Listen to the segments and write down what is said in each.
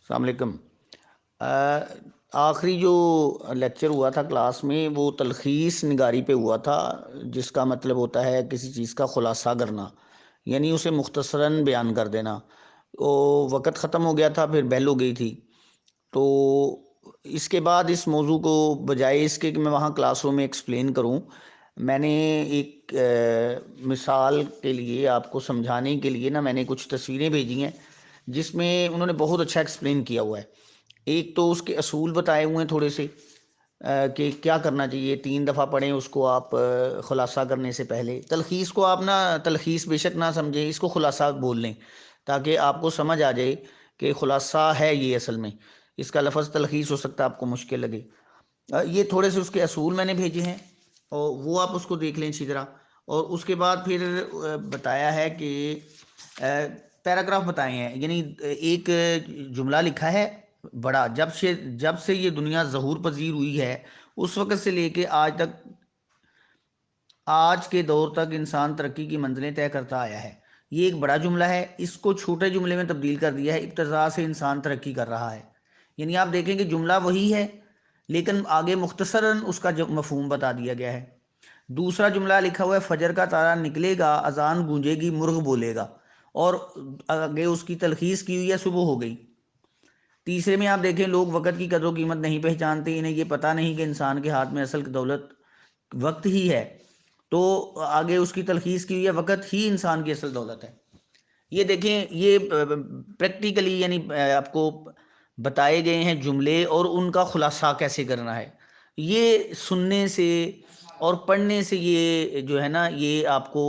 السلام علیکم۔ آخری جو لیکچر ہوا تھا کلاس میں وہ تلخیص نگاری پہ ہوا تھا، جس کا مطلب ہوتا ہے کسی چیز کا خلاصہ کرنا، یعنی اسے مختصراً بیان کر دینا۔ تو وقت ختم ہو گیا تھا، پھر بیل ہو گئی تھی، تو اس کے بعد اس موضوع کو بجائے اس کے کہ میں وہاں کلاس روم میں ایکسپلین کروں، میں نے ایک مثال کے لیے آپ کو سمجھانے کے لیے میں نے کچھ تصویریں بھیجی ہیں جس میں انہوں نے بہت اچھا ایکسپلین کیا ہوا ہے۔ ایک تو اس کے اصول بتائے ہوئے ہیں تھوڑے سے، کہ کیا کرنا چاہیے، 3 دفعہ پڑھیں اس کو آپ خلاصہ کرنے سے پہلے۔ تلخیص کو آپ تلخیص بے شک نہ سمجھیں، اس کو خلاصہ بول لیں تاکہ آپ کو سمجھ آ جائے کہ خلاصہ ہے یہ اصل میں۔ اس کا لفظ تلخیص ہو سکتا ہے آپ کو مشکل لگے۔ یہ تھوڑے سے اس کے اصول میں نے بھیجے ہیں، اور وہ آپ اس کو دیکھ لیں اچھی طرح۔ اور اس کے بعد پھر بتایا ہے کہ پیراگراف بتائے ہیں، یعنی ایک جملہ لکھا ہے بڑا، جب سے یہ دنیا ظہور پذیر ہوئی ہے اس وقت سے لے کے آج تک، آج کے دور تک انسان ترقی کی منزلیں طے کرتا آیا ہے۔ یہ ایک بڑا جملہ ہے، اس کو چھوٹے جملے میں تبدیل کر دیا ہے، ابتداء سے انسان ترقی کر رہا ہے۔ یعنی آپ دیکھیں کہ جملہ وہی ہے لیکن آگے مختصراً اس کا مفہوم بتا دیا گیا ہے۔ دوسرا جملہ لکھا ہوا ہے، فجر کا تارا نکلے گا، اذان گونجے گی، مرغ بولے گا، اور آگے اس کی تلخیص کی ہوئی ہے، صبح ہو گئی۔ تیسرے میں آپ دیکھیں، لوگ وقت کی قدر و قیمت نہیں پہچانتے، انہیں یہ پتہ نہیں کہ انسان کے ہاتھ میں اصل دولت وقت ہی ہے۔ تو آگے اس کی تلخیص کی ہوئی ہے، وقت ہی انسان کی اصل دولت ہے۔ یہ دیکھیں، یہ پریکٹیکلی یعنی آپ کو بتائے گئے ہیں جملے اور ان کا خلاصہ کیسے کرنا ہے۔ یہ سننے سے اور پڑھنے سے یہ جو ہے یہ آپ کو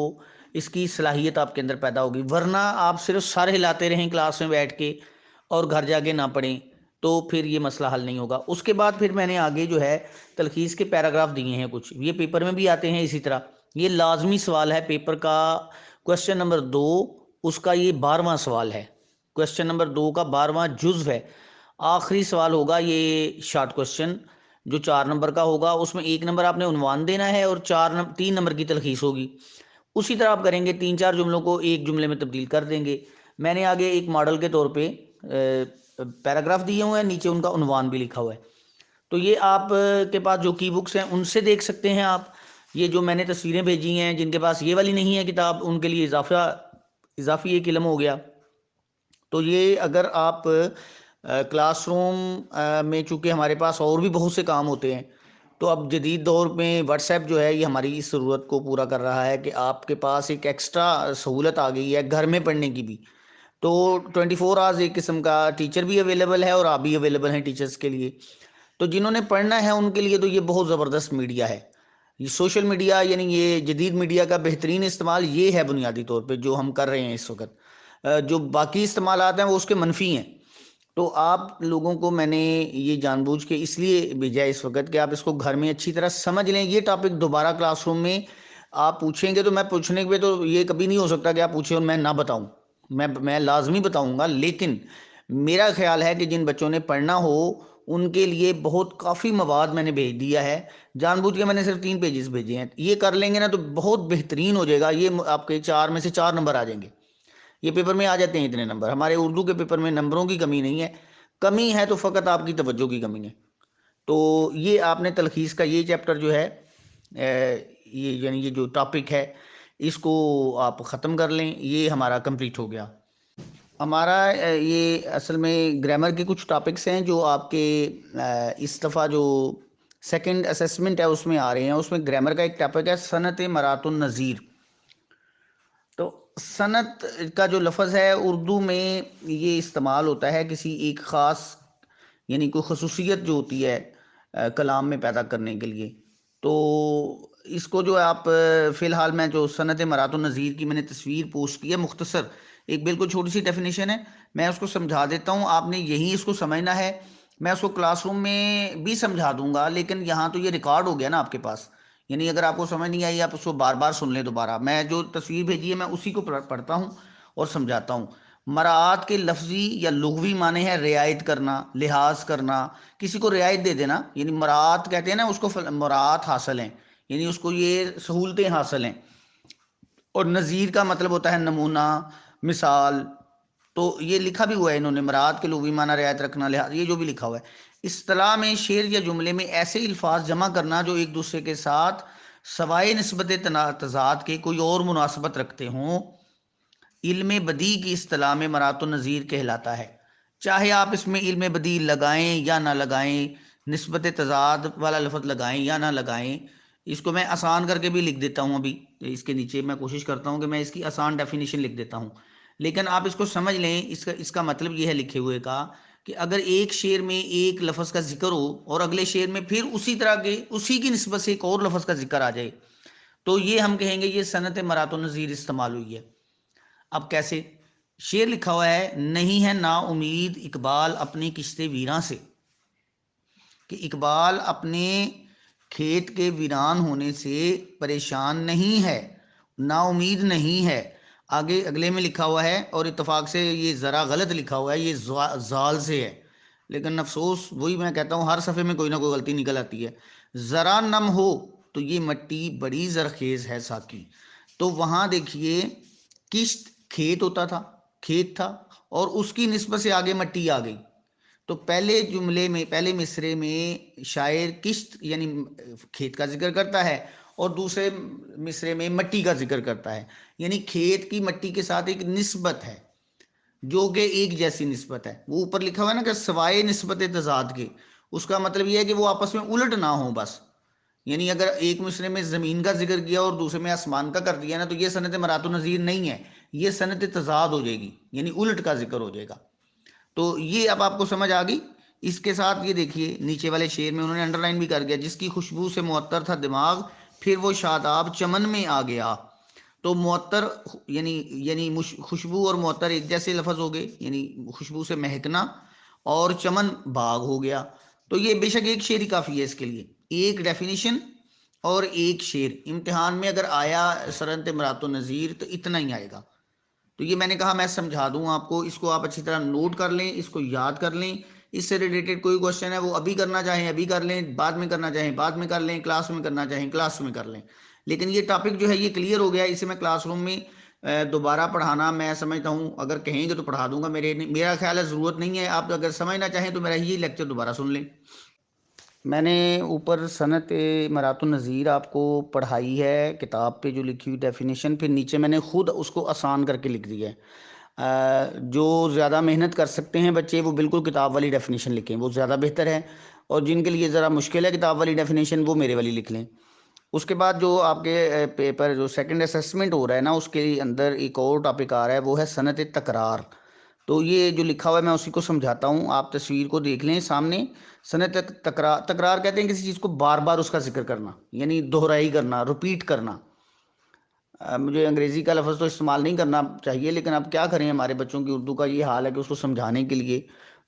اس کی صلاحیت آپ کے اندر پیدا ہوگی، ورنہ آپ صرف سر ہلاتے رہیں کلاس میں بیٹھ کے اور گھر جا کے نہ پڑھیں تو پھر یہ مسئلہ حل نہیں ہوگا۔ اس کے بعد پھر میں نے آگے جو ہے تلخیص کے پیراگراف دیے ہیں کچھ، یہ پیپر میں بھی آتے ہیں اسی طرح۔ یہ لازمی سوال ہے پیپر کا، کوشچن نمبر 2 اس کا یہ 12واں سوال ہے، کوشچن نمبر 2 کا 12واں جزو ہے۔ آخری سوال ہوگا یہ شارٹ کوشچن جو 4 نمبر کا ہوگا، اس میں 1 نمبر آپ نے عنوان دینا ہے اور 3 نمبر کی تلخیص ہوگی۔ اسی طرح آپ کریں گے، 3-4 جملوں کو ایک جملے میں تبدیل کر دیں گے۔ میں نے آگے ایک ماڈل کے طور پہ پیراگراف دیے ہوئے ہیں، نیچے ان کا عنوان بھی لکھا ہوا ہے۔ تو یہ آپ کے پاس جو کی بکس ہیں ان سے دیکھ سکتے ہیں آپ۔ یہ جو میں نے تصویریں بھیجی ہیں، جن کے پاس یہ والی نہیں ہے کتاب، ان کے لیے اضافی ایک علم ہو گیا۔ تو یہ اگر آپ کلاس روم میں، چونکہ ہمارے پاس اور بھی بہت سے کام ہوتے ہیں، تو اب جدید دور میں واٹس ایپ جو ہے یہ ہماری اس ضرورت کو پورا کر رہا ہے کہ آپ کے پاس ایک ایکسٹرا سہولت آ گئی ہے گھر میں پڑھنے کی بھی۔ تو 24 آورز ایک قسم کا ٹیچر بھی اویلیبل ہے اور آپ بھی اویلیبل ہیں ٹیچرز کے لیے۔ تو جنہوں نے پڑھنا ہے ان کے لیے تو یہ بہت زبردست میڈیا ہے، یہ سوشل میڈیا، یعنی یہ جدید میڈیا کا بہترین استعمال یہ ہے بنیادی طور پہ جو ہم کر رہے ہیں اس وقت۔ جو باقی استعمالات ہیں وہ اس کے منفی ہیں۔ تو آپ لوگوں کو میں نے یہ جان بوجھ کے اس لیے بھیجا ہے اس وقت کہ آپ اس کو گھر میں اچھی طرح سمجھ لیں۔ یہ ٹاپک دوبارہ کلاس روم میں آپ پوچھیں گے تو میں پوچھنے پہ تو یہ کبھی نہیں ہو سکتا کہ آپ پوچھیں اور میں نہ بتاؤں، میں لازمی بتاؤں گا، لیکن میرا خیال ہے کہ جن بچوں نے پڑھنا ہو ان کے لیے بہت کافی مواد میں نے بھیج دیا ہے۔ جان بوجھ کے میں نے صرف 3 پیجز بھیجے ہیں، یہ کر لیں گے تو بہت بہترین ہو جائے گا۔ یہ آپ کے 4 میں سے 4 نمبر آ جائیں گے، یہ پیپر میں آ جاتے ہیں اتنے نمبر۔ ہمارے اردو کے پیپر میں نمبروں کی کمی نہیں ہے، کمی ہے تو فقط آپ کی توجہ کی کمی ہے۔ تو یہ آپ نے تلخیص کا یہ چیپٹر جو ہے، یعنی یہ جو ٹاپک ہے اس کو آپ ختم کر لیں، یہ ہمارا کمپلیٹ ہو گیا۔ ہمارا یہ اصل میں گرامر کے کچھ ٹاپکس ہیں جو آپ کے اس دفعہ جو سیکنڈ اسیسمنٹ ہے اس میں آ رہے ہیں۔ اس میں گرامر کا ایک ٹاپک ہے صنعت مرات النظیر۔ تو صنعت کا جو لفظ ہے اردو میں یہ استعمال ہوتا ہے کسی ایک خاص، یعنی کوئی خصوصیت جو ہوتی ہے کلام میں پیدا کرنے کے لیے۔ تو اس کو جو آپ فی الحال میں جو صنعت مرات النظیر کی میں نے تصویر پوسٹ کی ہے، مختصر ایک بالکل چھوٹی سی ڈیفینیشن ہے، میں اس کو سمجھا دیتا ہوں، آپ نے یہی اس کو سمجھنا ہے۔ میں اس کو کلاس روم میں بھی سمجھا دوں گا لیکن یہاں تو یہ ریکارڈ ہو گیا نا آپ کے پاس، یعنی اگر آپ کو سمجھ نہیں آئی آپ اس کو بار بار سن لیں دوبارہ۔ میں جو تصویر بھیجی ہے میں اسی کو پڑھتا ہوں اور سمجھاتا ہوں۔ مراعات کے لفظی یا لغوی معنی ہے رعایت کرنا، لحاظ کرنا، کسی کو رعایت دے دینا، یعنی مراعات کہتے ہیں نا اس کو، مراعات حاصل ہیں، یعنی اس کو یہ سہولتیں حاصل ہیں۔ اور نظیر کا مطلب ہوتا ہے نمونہ، مثال، تو یہ لکھا بھی ہوا ہے انہوں نے، مراد کے لغوی معنی رعایت رکھنا، لحاظ یہ جو بھی لکھا ہوا ہے. اصطلاح میں شعر یا جملے میں ایسے الفاظ جمع کرنا جو ایک دوسرے کے ساتھ سوائے نسبت تضاد کے کوئی اور مناسبت رکھتے ہوں، علم بدیع کی اصطلاح میں مرات النظیر کہلاتا ہے. چاہے آپ اس میں علم بدیع لگائیں یا نہ لگائیں، نسبت تضاد والا لفظ لگائیں یا نہ لگائیں، اس کو میں آسان کر کے بھی لکھ دیتا ہوں. ابھی اس کے نیچے میں کوشش کرتا ہوں کہ میں اس کی آسان ڈیفینیشن لکھ دیتا ہوں، لیکن آپ اس کو سمجھ لیں. اس کا مطلب یہ ہے لکھے ہوئے کا کہ اگر ایک شعر میں ایک لفظ کا ذکر ہو اور اگلے شعر میں پھر اسی طرح کے اسی کی نسبت سے ایک اور لفظ کا ذکر آ جائے، تو یہ ہم کہیں گے یہ صنعت مرات النظیر استعمال ہوئی ہے. اب کیسے؟ شعر لکھا ہوا ہے، نہیں ہے نا امید اقبال اپنے کشتے ویراں سے، کہ اقبال اپنے کھیت کے ویران ہونے سے پریشان نہیں ہے، نا امید نہیں ہے. آگے اگلے میں لکھا ہوا ہے، اور اتفاق سے یہ ذرا غلط لکھا ہوا ہے، یہ زال سے ہے، لیکن افسوس وہی میں کہتا ہوں ہر صفحے میں کوئی نہ کوئی غلطی نکل آتی ہے. ذرا نم ہو تو یہ مٹی بڑی زرخیز ہے ساکی. تو وہاں دیکھیے کشت کھیت ہوتا تھا، کھیت تھا، اور اس کی نسبت سے آگے مٹی آ گئی. تو پہلے جملے میں، پہلے مصرے میں شاعر کشت یعنی کھیت کا ذکر کرتا ہے، اور دوسرے مصرے میں مٹی کا ذکر کرتا ہے. یعنی کھیت کی مٹی کے ساتھ ایک نسبت ہے جو کہ ایک جیسی نسبت ہے. وہ اوپر لکھا ہوا ہے نا کہ سوائے نسبت تضاد کے، اس کا مطلب یہ ہے کہ وہ آپس میں الٹ نہ ہوں بس. یعنی اگر ایک مصرے میں زمین کا ذکر کیا اور دوسرے میں آسمان کا کر دیا نا، تو یہ صنعت مرات النظیر نہیں ہے، یہ صنعت تضاد ہو جائے گی، یعنی الٹ کا ذکر ہو جائے گا. تو یہ اب آپ کو سمجھ آ گئی. اس کے ساتھ یہ دیکھیے نیچے والے شعر میں انہوں نے انڈر لائن بھی کر گیا، جس کی خوشبو سے معطر تھا دماغ پھر وہ شاداب چمن میں آ گیا. تو معطر یعنی خوشبو اور معطر ایک جیسے لفظ ہو گئے، یعنی خوشبو سے مہکنا، اور چمن باغ ہو گیا. تو یہ بے شک ایک شعر ہی کافی ہے اس کے لیے، ایک ڈیفینیشن اور ایک شعر. امتحان میں اگر آیا صنعت مرات النظیر تو اتنا ہی آئے گا. تو یہ میں نے کہا میں سمجھا دوں آپ کو، اس کو آپ اچھی طرح نوٹ کر لیں، اس کو یاد کر لیں. اس سے ریلیٹڈ کوئی کوشچن ہے وہ ابھی کرنا چاہیں ابھی کر لیں، بعد میں کرنا چاہیں بعد میں کر لیں، کلاس میں کرنا چاہیں کلاس میں کر لیں. لیکن یہ ٹاپک جو ہے یہ کلیئر ہو گیا. اسے میں کلاس روم میں دوبارہ پڑھانا میں سمجھتا ہوں اگر کہیں گے تو پڑھا دوں گا. میرا خیال ہے ضرورت نہیں ہے. آپ اگر سمجھنا چاہیں تو میرا یہ لیکچر دوبارہ سن لیں. میں نے اوپر صنعت مرات النظیر آپ کو پڑھائی ہے کتاب پہ جو لکھی ہوئی ڈیفینیشن، پھر نیچے میں نے خود اس کو آسان کر کے لکھ دیا ہے. جو زیادہ محنت کر سکتے ہیں بچے وہ بالکل کتاب والی ڈیفینیشن لکھیں، وہ زیادہ بہتر ہے. اور جن کے لیے ذرا مشکل ہے کتاب والی ڈیفینیشن وہ میرے والی لکھ لیں. اس کے بعد جو آپ کے پیپر جو سیکنڈ اسیسمنٹ ہو رہا ہے نا، اس کے اندر ایک اور ٹاپک آ رہا ہے، وہ ہے صنعت تکرار. تو یہ جو لکھا ہوا ہے میں اسی کو سمجھاتا ہوں، آپ تصویر کو دیکھ لیں سامنے. صنعت تکرار کہتے ہیں کسی چیز کو بار بار اس کا ذکر کرنا، یعنی دہرائی کرنا، رپیٹ کرنا. مجھے انگریزی کا لفظ تو استعمال نہیں کرنا چاہیے، لیکن اب کیا کریں، ہمارے بچوں کی اردو کا یہ حال ہے کہ اس کو سمجھانے کے لیے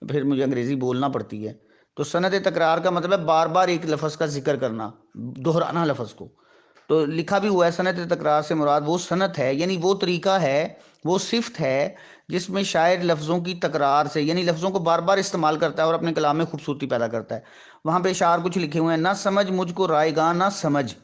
پھر مجھے انگریزی بولنا پڑتی ہے. تو صنعت تکرار کا مطلب ہے بار بار ایک لفظ کا ذکر کرنا، دہرانا لفظ کو. تو لکھا بھی ہوا ہے صنعت تکرار سے مراد وہ صنعت ہے، یعنی وہ طریقہ ہے، وہ صفت ہے جس میں شاعر لفظوں کی تکرار سے، یعنی لفظوں کو بار بار استعمال کرتا ہے اور اپنے کلام میں خوبصورتی پیدا کرتا ہے. وہاں پہ اشعار کچھ لکھے ہوئے ہیں، نہ سمجھ مجھ کو رائے گاں نہ سمجھ.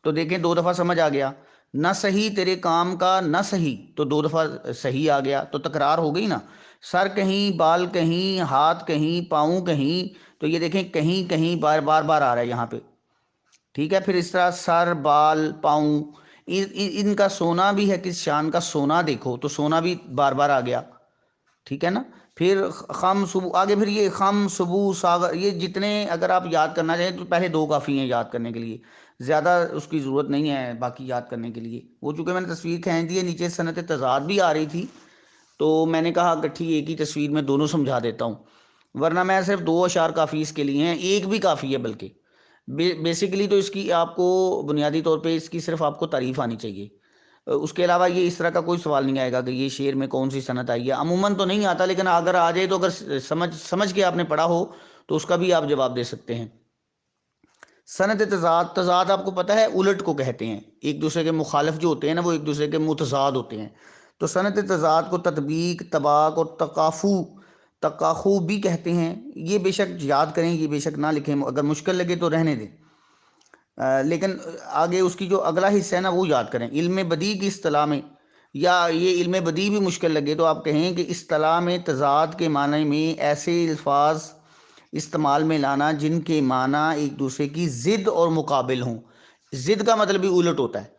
تو دیکھیں 2 دفعہ سمجھ آ گیا. نہ صحیح تیرے کام کا نہ صحیح، تو 2 دفعہ صحیح آ گیا، تو تکرار ہو گئی نا. سر کہیں، بال کہیں، ہاتھ کہیں، پاؤں کہیں، تو یہ دیکھیں کہیں کہیں بار بار بار آ رہا ہے یہاں پہ. ٹھیک ہے. پھر اس طرح سر، بال، پاؤں، ان کا سونا بھی ہے، کس شان کا سونا دیکھو، تو سونا بھی بار بار آ گیا. ٹھیک ہے نا. پھر خم صبح آگے، پھر یہ خم صبح ساگر، یہ جتنے اگر آپ یاد کرنا چاہیں تو پہلے 2 کافی ہیں یاد کرنے کے لیے، زیادہ اس کی ضرورت نہیں ہے باقی یاد کرنے کے لیے. وہ چونکہ میں نے تصویر کھینچ دی ہے، نیچے صنعت تضاد بھی آ رہی تھی تو میں نے کہا گٹھی ایک ہی تصویر میں دونوں سمجھا دیتا ہوں، ورنہ میں صرف 2 اشعار کافی اس کے لیے ہیں، ایک بھی کافی ہے. بلکہ بیسیکلی تو اس کی آپ کو بنیادی طور پہ اس کی صرف آپ کو تعریف آنی چاہیے. اس کے علاوہ یہ اس طرح کا کوئی سوال نہیں آئے گا کہ یہ شعر میں کون سی صنعت آئی ہے. عموماً تو نہیں آتا، لیکن اگر آ جائے تو اگر سمجھ کے آپ نے پڑھا ہو تو اس کا بھی آپ جواب دے سکتے ہیں. صنعت تضاد آپ کو پتہ ہے الٹ کو کہتے ہیں، ایک دوسرے کے مخالف جو ہوتے ہیں نا وہ ایک دوسرے کے متضاد ہوتے ہیں. تو صنعت تضاد کو تطبیق، طباق اور تقاخو بھی کہتے ہیں. یہ بے شک یاد کریں، یہ بے شک نہ لکھیں، اگر مشکل لگے تو رہنے دیں. لیکن آگے اس کی جو اگلا حصہ ہے نا وہ یاد کریں. علم بدیع کی اصطلاح میں یا یہ علم بدیع بھی مشکل لگے تو آپ کہیں کہ اصطلاح میں تضاد کے معنی میں ایسے الفاظ استعمال میں لانا جن کے معنی ایک دوسرے کی ضد اور مقابل ہوں. ضد کا مطلب بھی الٹ ہوتا ہے.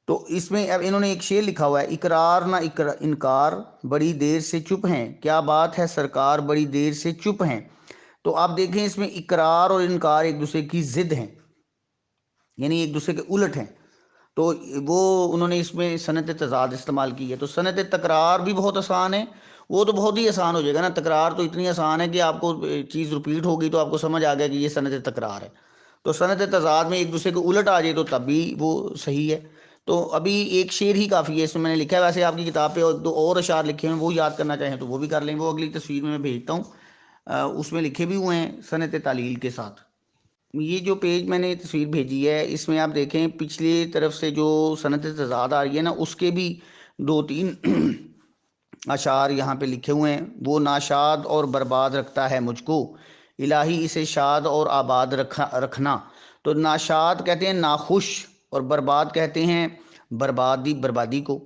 تو اس میں اب انہوں نے ایک شعر لکھا ہوا ہے: اقرار نہ انکار بڑی دیر سے چپ ہیں، کیا بات ہے سرکار بڑی دیر سے چپ ہیں. تو آپ دیکھیں اس میں اقرار اور انکار ایک دوسرے کی ضد ہیں، یعنی ایک دوسرے کے الٹ ہیں. تو وہ انہوں نے اس میں صنعت تضاد استعمال کی ہے. تو صنعت تکرار بھی بہت آسان ہے، وہ تو بہت ہی آسان ہو جائے گا نا. تکرار تو اتنی آسان ہے کہ آپ کو چیز رپیٹ ہوگی تو آپ کو سمجھ آ گیا کہ یہ صنعت تکرار ہے. تو صنعت تضاد میں ایک دوسرے کو الٹ آ جائے تو تب بھی وہ صحیح ہے. تو ابھی ایک شعر ہی کافی ہے اس میں نے لکھا ہے. ویسے آپ کی کتاب پہ دو اور اشعار لکھے ہیں، وہ یاد کرنا چاہیں تو وہ بھی کر لیں، وہ اگلی تصویر میں بھیجتا ہوں. اس میں لکھے بھی ہوئے ہیں صنعت تعلیل کے ساتھ. یہ جو پیج میں نے تصویر بھیجی ہے اس میں آپ دیکھیں پچھلی طرف سے جو صنعت تضاد آ رہی ہے نا، اس کے بھی 2-3 اشعار یہاں پہ لکھے ہوئے ہیں. وہ ناشاد اور برباد رکھتا ہے مجھ کو، الہی اسے شاد اور آباد رکھنا. تو ناشاد کہتے ہیں ناخوش، اور برباد کہتے ہیں بربادی کو.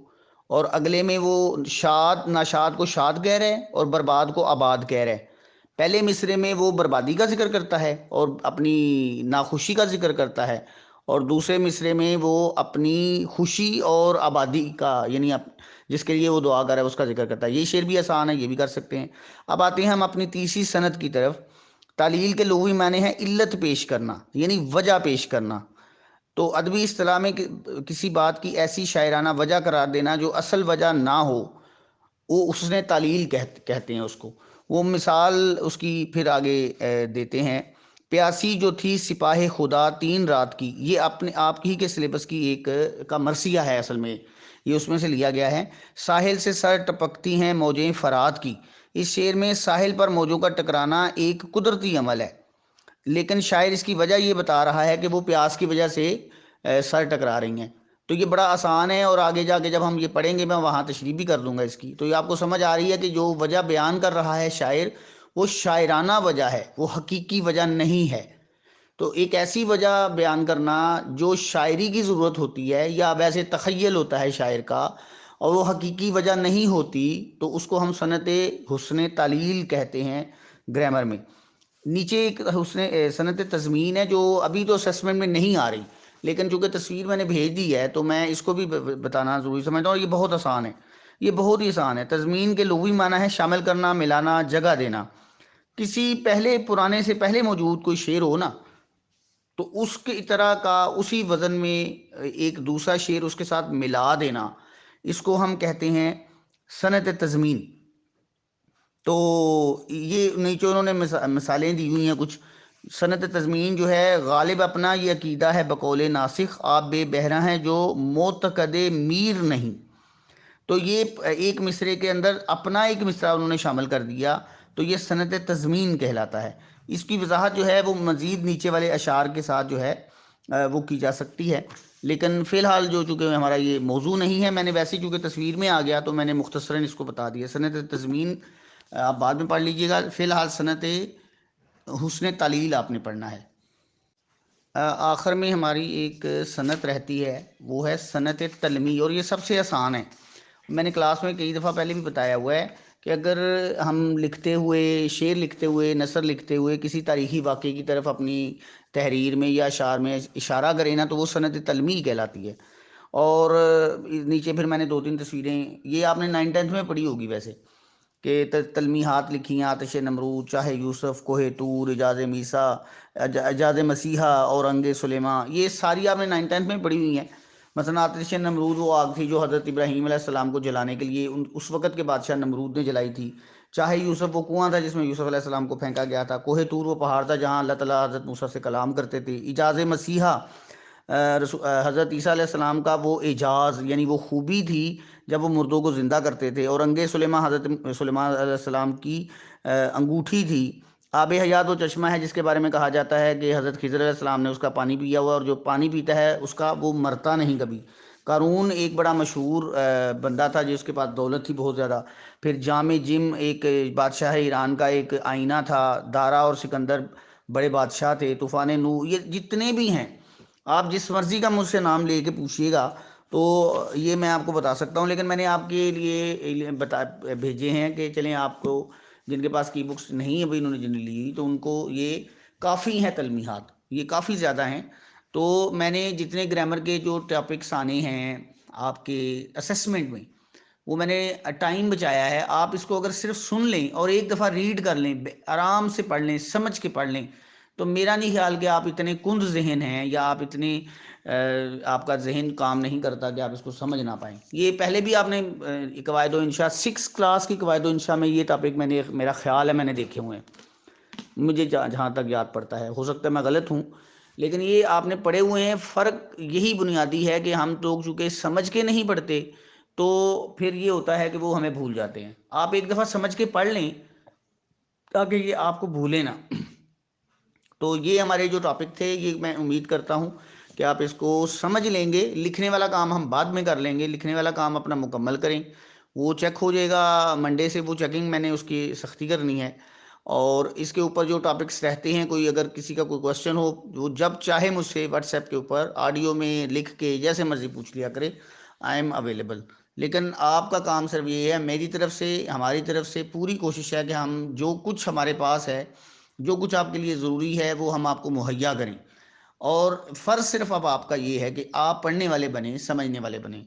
اور اگلے میں وہ ناشاد کو شاد کہہ رہے ہیں اور برباد کو آباد کہہ رہے ہیں. پہلے مصرے میں وہ بربادی کا ذکر کرتا ہے اور اپنی ناخوشی کا ذکر کرتا ہے، اور دوسرے مصرے میں وہ اپنی خوشی اور آبادی کا، یعنی جس کے لیے وہ دعا کر رہا ہے اس کا ذکر کرتا ہے. یہ شعر بھی آسان ہے، یہ بھی کر سکتے ہیں. اب آتے ہیں ہم اپنی تیسری صنعت کی طرف. تعلیل کے لغوی معنی ہے علت پیش کرنا، یعنی وجہ پیش کرنا. تو ادبی اصطلاح میں کسی بات کی ایسی شاعرانہ وجہ قرار دینا جو اصل وجہ نہ ہو، وہ اس نے تعلیل کہتے ہیں اس کو. وہ مثال اس کی پھر آگے دیتے ہیں: پیاسی جو تھی سپاہ خدا 3 رات کی. یہ اپنے آپ ہی کے سلیبس کی ایک کا مرثیہ ہے، اصل میں یہ اس میں سے لیا گیا ہے. ساحل سے سر ٹپکتی ہیں موجیں فرات کی. اس شعر میں ساحل پر موجوں کا ٹکرانا ایک قدرتی عمل ہے، لیکن شاعر اس کی وجہ یہ بتا رہا ہے کہ وہ پیاس کی وجہ سے سر ٹکرا رہی ہیں. تو یہ بڑا آسان ہے، اور آگے جا کے جب ہم یہ پڑھیں گے میں وہاں تشریح بھی کر دوں گا اس کی. تو یہ آپ کو سمجھ آ رہی ہے کہ جو وجہ بیان کر رہا ہے شاعر، وہ شاعرانہ وجہ ہے، وہ حقیقی وجہ نہیں ہے. تو ایک ایسی وجہ بیان کرنا جو شاعری کی ضرورت ہوتی ہے یا ویسے تخیل ہوتا ہے شاعر کا، اور وہ حقیقی وجہ نہیں ہوتی، تو اس کو ہم صنعت حسن تعلیل کہتے ہیں گرامر میں. نیچے ایک صنعت تضمین ہے جو ابھی تو اسیسمنٹ میں نہیں آ رہی، لیکن چونکہ تصویر میں نے بھیج دی ہے تو میں اس کو بھی بتانا ضروری سمجھتا ہوں. اور یہ بہت آسان ہے، یہ بہت ہی آسان ہے. تضمین کے لغوی معنی ہے شامل کرنا، ملانا، جگہ دینا. کسی پرانے سے پہلے موجود کوئی شعر ہو نا، تو اس کی طرح کا اسی وزن میں ایک دوسرا شعر اس کے ساتھ ملا دینا، اس کو ہم کہتے ہیں صنعت تضمین. تو یہ نیچے انہوں نے مثالیں دی ہوئی ہیں کچھ. صنعت تضمین جو ہے: غالب اپنا یہ عقیدہ ہے بقول ناسخ، آپ بے بہرہ ہیں جو معتقد میر نہیں. تو یہ ایک مصرے کے اندر اپنا ایک مصرع انہوں نے شامل کر دیا، تو یہ صنعت تضمین کہلاتا ہے. اس کی وضاحت جو ہے وہ مزید نیچے والے اشعار کے ساتھ جو ہے وہ کی جا سکتی ہے، لیکن فی الحال جو چونکہ ہمارا یہ موضوع نہیں ہے، میں نے ویسے چونکہ تصویر میں آ گیا تو میں نے مختصراً اس کو بتا دیا. صنعت تضمین آپ بعد میں پڑھ لیجئے گا، فی الحال صنعت حسن تعلیل آپ نے پڑھنا ہے. آخر میں ہماری ایک صنعت رہتی ہے، وہ ہے صنعت تلمی، اور یہ سب سے آسان ہے. میں نے کلاس میں کئی دفعہ پہلے بھی بتایا ہوا ہے کہ اگر ہم لکھتے ہوئے، شعر لکھتے ہوئے، نثر لکھتے ہوئے کسی تاریخی واقعے کی طرف اپنی تحریر میں یا اشعار میں اشارہ کریں نا، تو وہ صنعت تلمی کہلاتی ہے. اور نیچے پھر میں نے 2-3 تصویریں، یہ آپ نے 9th-10th میں پڑھی ہوگی ویسے، کہ تلمیحات لکھی ہیں: آتش نمرود، چاہے یوسف، کوہ طور، اعجاز میسا، اعجاز مسیحا اور انگ سلیماں. یہ ساری آپ نے 9th-10th میں پڑھی ہوئی ہیں. مثلا آتش نمرود وہ آگ تھی جو حضرت ابراہیم علیہ السلام کو جلانے کے لیے اس وقت کے بادشاہ نمرود نے جلائی تھی. چاہے یوسف وہ کنواں تھا جس میں یوسف علیہ السلام کو پھینکا گیا تھا. کوہ طور وہ پہاڑ تھا جہاں اللہ تعالیٰ حضرت موسیٰ سے کلام کرتے تھے. اعجاز مسیحا حضرت عیسیٰ علیہ السلام کا وہ اعجاز، یعنی وہ خوبی تھی جب وہ مردوں کو زندہ کرتے تھے. اور انگ سلیماں حضرت سلیمان علیہ السلام کی انگوٹھی تھی. آب حیات وہ چشمہ ہے جس کے بارے میں کہا جاتا ہے کہ حضرت خضر علیہ السلام نے اس کا پانی پیا ہوا، اور جو پانی پیتا ہے اس کا وہ مرتا نہیں کبھی. قارون ایک بڑا مشہور بندہ تھا جس کے پاس دولت تھی بہت زیادہ. پھر جام جم ایک بادشاہ ایران کا ایک آئینہ تھا. دارا اور سکندر بڑے بادشاہ تھے. طوفان نوح، یہ جتنے بھی ہیں آپ جس مرضی کا مجھ سے نام لے کے پوچھیے گا تو یہ میں آپ کو بتا سکتا ہوں، لیکن میں نے آپ کے لیے بھیجے ہیں کہ چلیں آپ کو جن کے پاس کی بکس نہیں ابھی انہوں نے جن لی تو ان کو یہ کافی ہیں تلمیحات، یہ کافی زیادہ ہیں۔ تو میں نے جتنے گرامر کے جو ٹاپکس آنے ہیں آپ کے اسیسمنٹ میں وہ میں نے ٹائم بچایا ہے، آپ اس کو اگر صرف سن لیں اور ایک دفعہ ریڈ کر لیں، آرام سے پڑھ لیں، سمجھ کے پڑھ لیں، تو میرا نہیں خیال کہ آپ اتنے کند ذہن ہیں یا آپ اتنے آپ کا ذہن کام نہیں کرتا کہ آپ اس کو سمجھ نہ پائیں۔ یہ پہلے بھی آپ نے قواعد و انشاء 6 کلاس کی قواعد و انشاء میں یہ ٹاپک میں نے، میرا خیال ہے میں نے دیکھے ہوئے ہیں، مجھے جہاں تک یاد پڑتا ہے، ہو سکتا ہے میں غلط ہوں، لیکن یہ آپ نے پڑھے ہوئے ہیں۔ فرق یہی بنیادی ہے کہ ہم لوگ چونکہ سمجھ کے نہیں پڑھتے تو پھر یہ ہوتا ہے کہ وہ ہمیں بھول جاتے ہیں۔ آپ ایک دفعہ سمجھ کے پڑھ لیں تاکہ یہ آپ کو بھولے نہ۔ تو یہ ہمارے جو ٹاپک تھے، یہ میں امید کرتا ہوں کہ آپ اس کو سمجھ لیں گے۔ لکھنے والا کام ہم بعد میں کر لیں گے، لکھنے والا کام اپنا مکمل کریں، وہ چیک ہو جائے گا منڈے سے، وہ چیکنگ میں نے اس کی سختی کرنی ہے۔ اور اس کے اوپر جو ٹاپکس رہتے ہیں، کوئی اگر کسی کا کوئی کوشچن ہو وہ جب چاہے مجھ سے واٹس ایپ کے اوپر آڈیو میں لکھ کے جیسے مرضی پوچھ لیا کرے، آئی ایم اویلیبل۔ لیکن آپ کا کام صرف یہ ہے، میری طرف سے، ہماری طرف سے پوری کوشش ہے کہ ہم جو کچھ ہمارے پاس ہے، جو کچھ آپ کے لیے ضروری ہے وہ ہم آپ کو مہیا کریں، اور فرض صرف اب آپ کا یہ ہے کہ آپ پڑھنے والے بنیں، سمجھنے والے بنیں۔